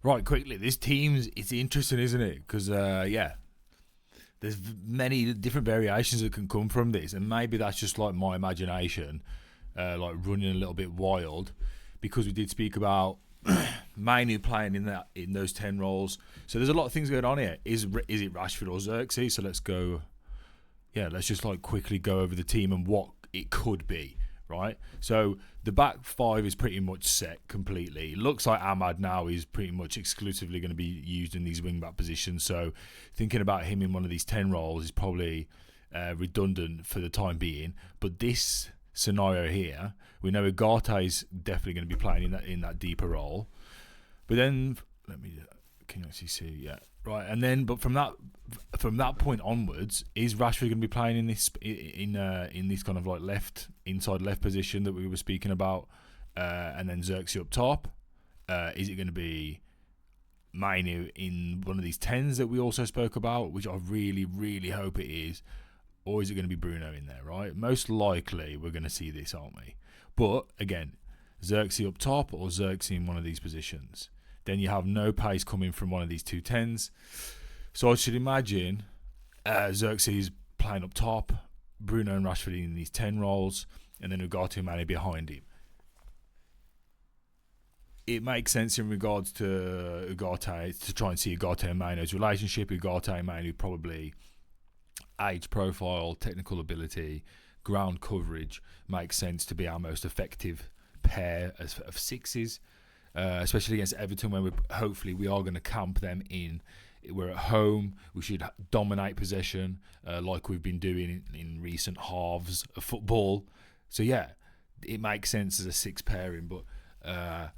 Right, quickly, this team's it's interesting, isn't it? Because yeah, there's many different variations that can come from this, and maybe that's just like my imagination, like running a little bit wild, because we did speak about Maino playing in those 10 roles. So there's a lot of things going on here. Is it Rashford or Zirkzee? So let's go. Yeah, let's just like quickly go over the team and what it could be. Right. So the back five is pretty much set completely. It looks like Ahmad now is pretty much exclusively going to be used in these wing back positions. So thinking about him in one of these 10 roles is probably redundant for the time being. But this scenario here, we know Ugarte is definitely going to be playing in that deeper role. But then can you actually see? Yeah, right. And then, but from that point onwards, is Rashford going to be playing in this kind of like inside left position that we were speaking about, and then Zirkzee up top? Is it going to be Maino in one of these 10s that we also spoke about, which I really, really hope it is? Or is it going to be Bruno in there, right? Most likely we're going to see this, aren't we? But, again, Zirkzee up top or Zirkzee in one of these positions. Then you have no pace coming from one of these two 10s. So I should imagine Zirkzee is playing up top, Bruno and Rashford in these 10 roles, and then Ugarte and Maino behind him. It makes sense in regards to Ugarte, to try and see Ugarte and Maino's relationship. Ugarte and Maino probably age profile, technical ability, ground coverage makes sense to be our most effective pair of sixes, especially against Everton, when hopefully we are going to camp them in. We're at home. We should dominate possession like we've been doing in recent halves of football. So yeah, it makes sense as a six pairing. But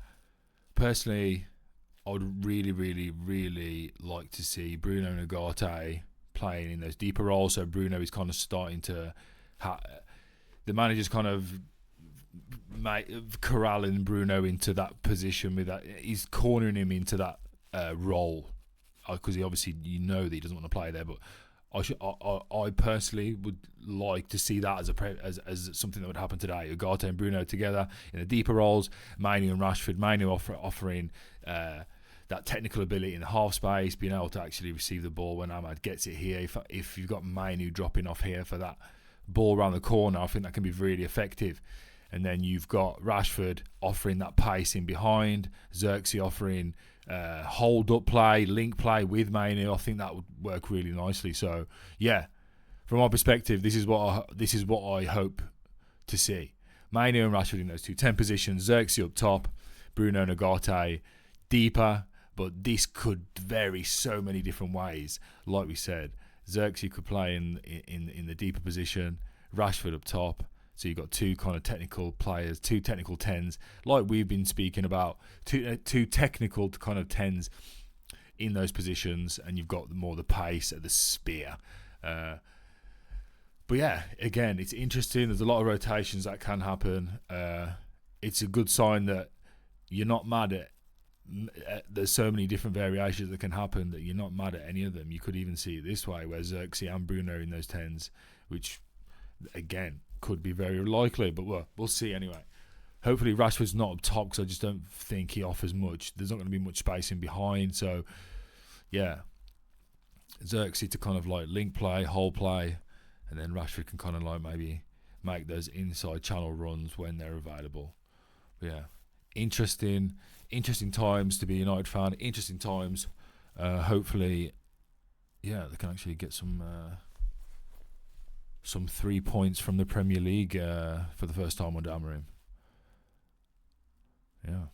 personally, I would really, really, really like to see Bruno and Ugarte playing in those deeper roles. So Bruno is kind of starting to the manager's kind of corralling Bruno into that position with that. He's cornering him into that role, because he obviously, that he doesn't want to play there. But I personally would like to see that as something that would happen today. Ugarte and Bruno together in the deeper roles. Maino and Rashford. Maino offering that technical ability in the half space, being able to actually receive the ball when Ahmad gets it here. If you've got Maino dropping off here for that ball around the corner, I think that can be really effective. And then you've got Rashford offering that pace in behind, Zirkzee offering hold-up play, link play with Maino. I think that would work really nicely. So, yeah, from my perspective, this is what I hope to see. Maino and Rashford in those two 10 positions, Zirkzee up top, Bruno and Ugarte deeper, but this could vary so many different ways. Like we said, Zirkzee could play in the deeper position, Rashford up top. So you've got two kind of technical players, two technical 10s, like we've been speaking about, two technical kind of 10s in those positions, and you've got more the pace at the spear. But yeah, again, it's interesting. There's a lot of rotations that can happen. It's a good sign that you're not mad at. There's so many different variations that can happen that you're not mad at any of them. You could even see it this way, where Zirkzee and Bruno in those 10s, which, again, could be very likely, but we'll see anyway. Hopefully Rashford's not up top, because I just don't think he offers much. There's not going to be much space in behind, so yeah, Zirkzee to kind of like link play, hold play, and then Rashford can kind of like maybe make those inside channel runs when they're available. But yeah, interesting times to be a United fan. Interesting times. Hopefully, yeah, they can actually get some 3 points from the Premier League for the first time under Amorim. Yeah.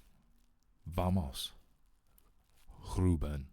Vamos. Ruben.